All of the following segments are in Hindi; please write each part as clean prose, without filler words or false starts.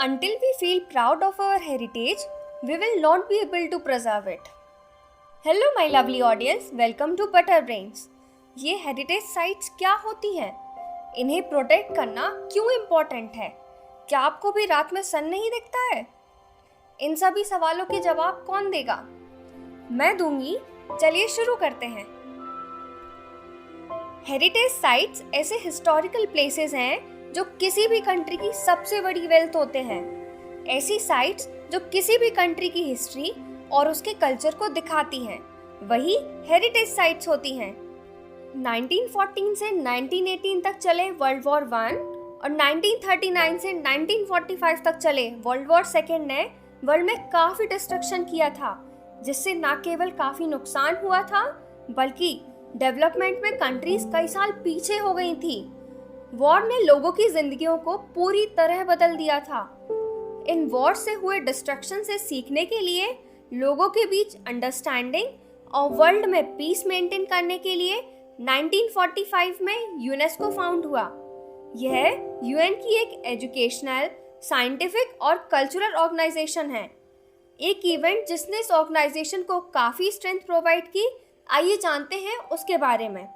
Until we feel proud of our heritage, we will not be able to preserve it. Hello my lovely audience, welcome to Butter Brains. ये हेरिटेज साइट्स क्या होती हैं? इन्हें प्रोटेक्ट करना क्यों इम्पोर्टेंट है? क्या आपको भी रात में सन नहीं दिखता है? इन सभी सवालों के जवाब कौन देगा? मैं दूंगी, चलिए शुरू करते हैं। हेरिटेज साइट्स ऐसे हिस्टोरिकल प्लेसेस हैं जो किसी भी कंट्री की सबसे बड़ी वेल्थ होते हैं। ऐसी साइट्स जो किसी भी कंट्री की हिस्ट्री और उसके कल्चर को दिखाती हैं, वही हेरिटेज साइट्स होती हैं। 1914 से 1918 तक चले वर्ल्ड वॉर 1 और 1939 से 1945 तक चले वर्ल्ड वॉर 2 ने वर्ल्ड में काफ़ी डिस्ट्रक्शन किया था, जिससे न केवल काफ़ी नुकसान हुआ था बल्कि डेवलपमेंट में कंट्रीज कई साल पीछे हो गई थी। वॉर ने लोगों की जिंदगियों को पूरी तरह बदल दिया था। इन वॉर से हुए डिस्ट्रक्शन से सीखने के लिए, लोगों के बीच अंडरस्टैंडिंग और वर्ल्ड में पीस मेंटेन करने के लिए 1945 में यूनेस्को फाउंड हुआ। यह यूएन की एक एजुकेशनल, साइंटिफिक और कल्चरल ऑर्गेनाइजेशन है। एक इवेंट जिसने इस ऑर्गेनाइजेशन को काफ़ी स्ट्रेंथ प्रोवाइड की, आइए जानते हैं उसके बारे में।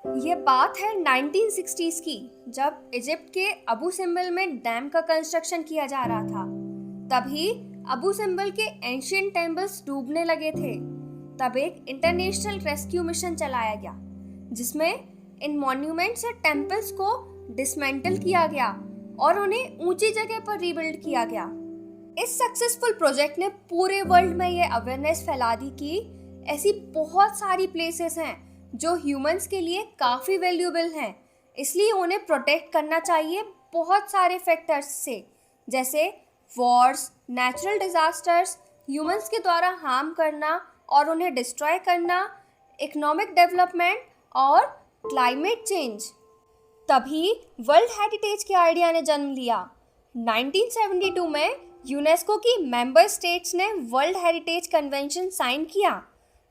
ये बात है 1960s की, जब इजिप्ट के अबू सिम्बल में डैम का कंस्ट्रक्शन किया जा रहा था। तभी अबू सिम्बल के एंशिएंट टेम्पल्स डूबने लगे थे। तब एक इंटरनेशनल रेस्क्यू मिशन चलाया गया, जिसमें इन मॉन्यूमेंट्स या टेम्पल्स को डिसमेंटल किया गया और उन्हें ऊंची जगह पर रीबिल्ड किया गया। इस सक्सेसफुल प्रोजेक्ट ने पूरे वर्ल्ड में ये अवेयरनेस फैला दी कि ऐसी बहुत सारी प्लेसेस हैं जो ह्यूमंस के लिए काफ़ी वैल्यूएबल हैं, इसलिए उन्हें प्रोटेक्ट करना चाहिए बहुत सारे फैक्टर्स से, जैसे वॉर्स, नेचुरल डिजास्टर्स, ह्यूमंस के द्वारा हार्म करना और उन्हें डिस्ट्रॉय करना, इकोनॉमिक डेवलपमेंट और क्लाइमेट चेंज। तभी वर्ल्ड हेरिटेज के आइडिया ने जन्म लिया। 1972 में यूनेस्को की मेंबर स्टेट्स ने वर्ल्ड हेरिटेज कन्वेंशन साइन किया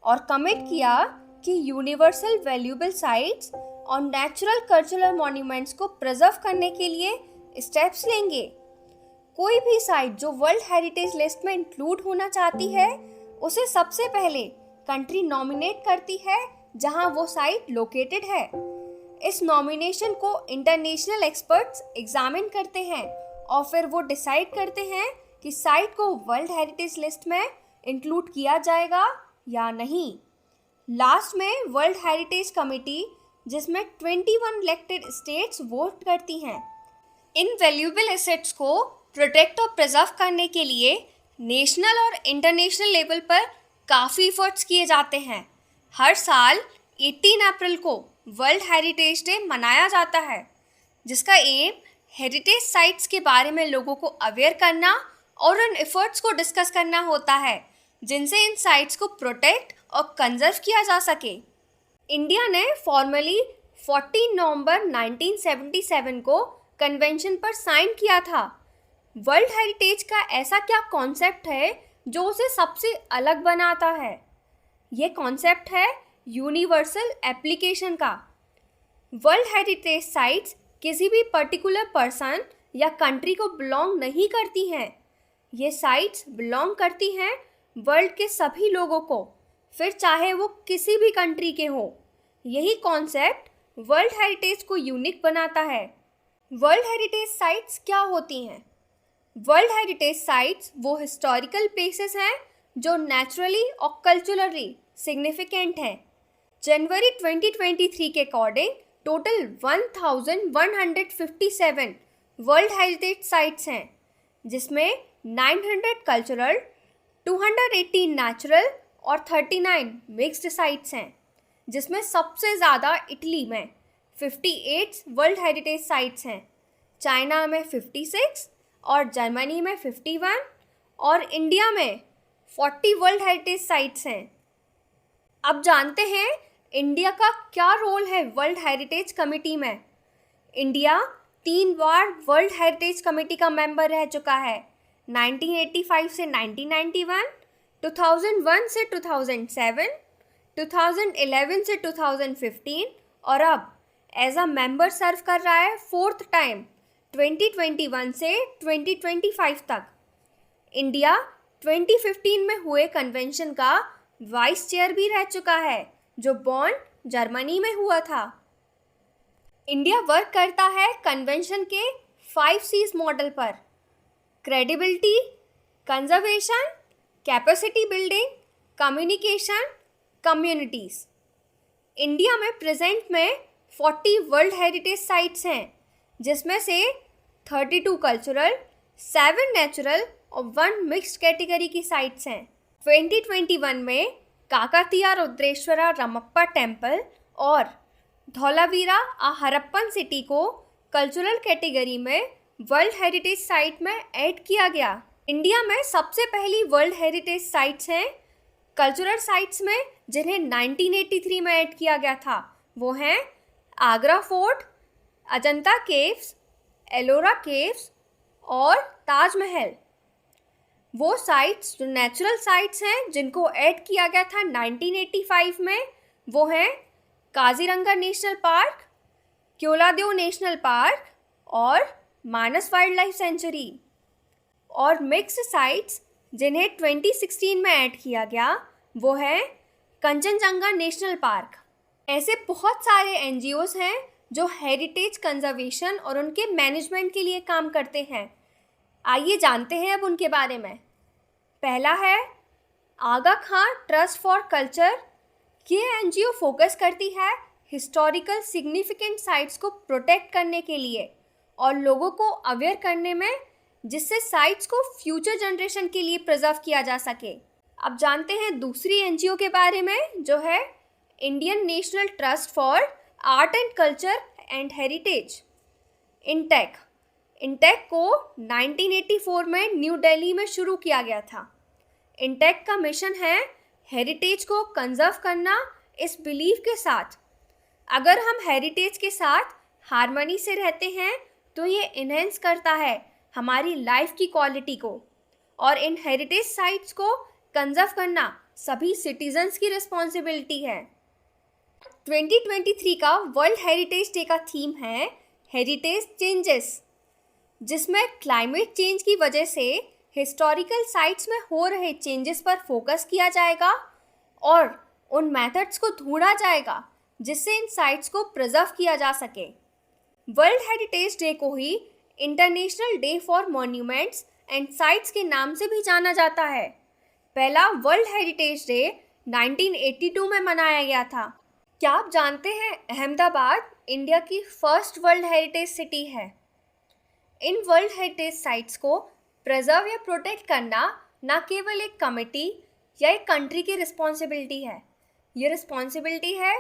और कमिट किया कि यूनिवर्सल वैल्यूएबल साइट्स और नेचुरल कल्चरल मॉन्यूमेंट्स को प्रिजर्व करने के लिए स्टेप्स लेंगे। कोई भी साइट जो वर्ल्ड हेरिटेज लिस्ट में इंक्लूड होना चाहती है, उसे सबसे पहले कंट्री नॉमिनेट करती है जहां वो साइट लोकेटेड है। इस नॉमिनेशन को इंटरनेशनल एक्सपर्ट्स एग्जामिन करते हैं और फिर वो डिसाइड करते हैं कि साइट को वर्ल्ड हेरिटेज लिस्ट में इंक्लूड किया जाएगा या नहीं। लास्ट में वर्ल्ड हेरिटेज कमेटी, जिसमें 21 इलेक्टेड स्टेट्स वोट करती हैं। इन वैल्यूएबल एसेट्स को प्रोटेक्ट और प्रिजर्व करने के लिए नेशनल और इंटरनेशनल लेवल पर काफ़ी एफर्ट्स किए जाते हैं। हर साल 18 अप्रैल को वर्ल्ड हेरिटेज डे मनाया जाता है, जिसका एम हेरिटेज साइट्स के बारे में लोगों को अवेयर करना और उन एफर्ट्स को डिस्कस करना होता है जिनसे इन साइट्स को प्रोटेक्ट और कंजर्व किया जा सके। इंडिया ने फॉर्मली 14 नवंबर 1977 को कन्वेंशन पर साइन किया था। वर्ल्ड हेरिटेज का ऐसा क्या कॉन्सेप्ट है जो उसे सबसे अलग बनाता है? ये कॉन्सेप्ट है यूनिवर्सल एप्लीकेशन का। वर्ल्ड हेरिटेज साइट्स किसी भी पर्टिकुलर पर्सन या कंट्री को बिलोंग नहीं करती हैं। ये साइट्स बिलोंग करती हैं वर्ल्ड के सभी लोगों को, फिर चाहे वो किसी भी कंट्री के हो। यही कॉन्सेप्ट वर्ल्ड हेरिटेज को यूनिक बनाता है। वर्ल्ड हेरिटेज साइट्स क्या होती हैं? वर्ल्ड हेरिटेज साइट्स वो हिस्टोरिकल प्लेसेस हैं जो नेचुरली और कल्चरली सिग्निफिकेंट हैं। जनवरी 2023 के according total 1157 world heritage sites हैं, जिसमें 900 कल्चरल, 218 नेचुरल और 39 मिक्स्ड साइट्स हैं, जिसमें सबसे ज़्यादा इटली में 58 वर्ल्ड हेरिटेज साइट्स हैं, चाइना में 56 और जर्मनी में 51 और इंडिया में 40 वर्ल्ड हेरिटेज साइट्स हैं। अब जानते हैं इंडिया का क्या रोल है वर्ल्ड हेरिटेज कमेटी में। इंडिया 3 बार वर्ल्ड हेरिटेज कमेटी का मेंबर रह चुका है, 1985 से 1991, 2001 से 2007, 2011 से 2015 और अब एज अ मेंबर सर्व कर रहा है 4th टाइम 2021 से 2025 तक। इंडिया 2015 में हुए कन्वेंशन का वाइस चेयर भी रह चुका है, जो बॉन जर्मनी में हुआ था। इंडिया वर्क करता है कन्वेंशन के 5 C's मॉडल पर: credibility, conservation, capacity building, communication, communities. India में प्रेजेंट में 40 वर्ल्ड हेरिटेज साइट्स हैं, जिसमें से 32 कल्चरल, 7 नेचुरल और 1 मिक्स्ड कैटेगरी की साइट्स हैं। 2021 में काकातीया रुद्रेश्वरा रमप्पा टेम्पल और धौलावीरा हरप्पन सिटी को कल्चरल कैटेगरी में वर्ल्ड हेरिटेज साइट में ऐड किया गया। इंडिया में सबसे पहली वर्ल्ड हेरिटेज साइट्स हैं कल्चरल साइट्स में, जिन्हें 1983 में ऐड किया गया था। वो हैं Agra fort, Ajanta caves, Ellora caves और ताजमहल। वो साइट्स जो नेचुरल साइट्स हैं जिनको ऐड किया गया था 1985 में, वो हैं Kaziranga national park, Keoladeo national park और मानस वाइल्ड लाइफ सेंचुरी। और मिक्स्ड साइट्स जिन्हें 2016 में ऐड किया गया, वो है कंचनजंगा नेशनल पार्क। ऐसे बहुत सारे NGOs हैं जो हेरिटेज कंजर्वेशन और उनके मैनेजमेंट के लिए काम करते हैं। आइए जानते हैं अब उनके बारे में। पहला है आगा खां ट्रस्ट फॉर कल्चर। ये NGO फोकस करती है हिस्टोरिकल सिग्निफिकेंट साइट्स को प्रोटेक्ट करने के लिए और लोगों को अवेयर करने में, जिससे साइट्स को फ्यूचर जनरेशन के लिए प्रिजर्व किया जा सके। अब जानते हैं दूसरी NGO के बारे में, जो है Indian national trust for art and culture and heritage, intake. Intake को 1984 में न्यू दिल्ली में शुरू किया गया था। इंटेक का मिशन है हेरिटेज को कंजर्व करना, इस बिलीव के साथ अगर हम हेरिटेज के साथ हार्मनी से रहते हैं तो ये इन्हेंस करता है हमारी लाइफ की क्वालिटी को। और इन हेरिटेज साइट्स को कंजर्व करना सभी सिटीजन्स की रिस्पॉन्सिबिलिटी है। 2023 का वर्ल्ड हेरिटेज डे का थीम है हेरिटेज चेंजेस, जिसमें क्लाइमेट चेंज की वजह से हिस्टोरिकल साइट्स में हो रहे चेंजेस पर फोकस किया जाएगा और उन मेथड्स को ढूंढा जाएगा जिससे इन साइट्स को प्रिजर्व किया जा सके। वर्ल्ड हेरिटेज डे को ही international day for monuments and sites के नाम से भी जाना जाता है। पहला वर्ल्ड हेरिटेज डे 1982 में मनाया गया था। क्या आप जानते हैं अहमदाबाद इंडिया की फर्स्ट वर्ल्ड हेरिटेज सिटी है। इन वर्ल्ड हेरिटेज साइट्स को प्रिजर्व या प्रोटेक्ट करना न केवल एक कमेटी या एक कंट्री की रिस्पॉन्सिबिलिटी है, ये रिस्पॉन्सिबिलिटी है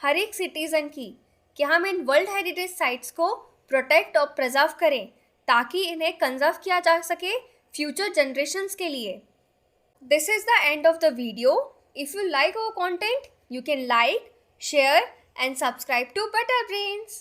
हर एक सिटीज़न की कि हम इन वर्ल्ड हेरिटेज साइट्स को प्रोटेक्ट और प्रिजर्व करें ताकि इन्हें कंजर्व किया जा सके फ्यूचर जनरेशन्स के लिए। This is the end of the video. If you like our content, you can like, share and subscribe to Better Brains.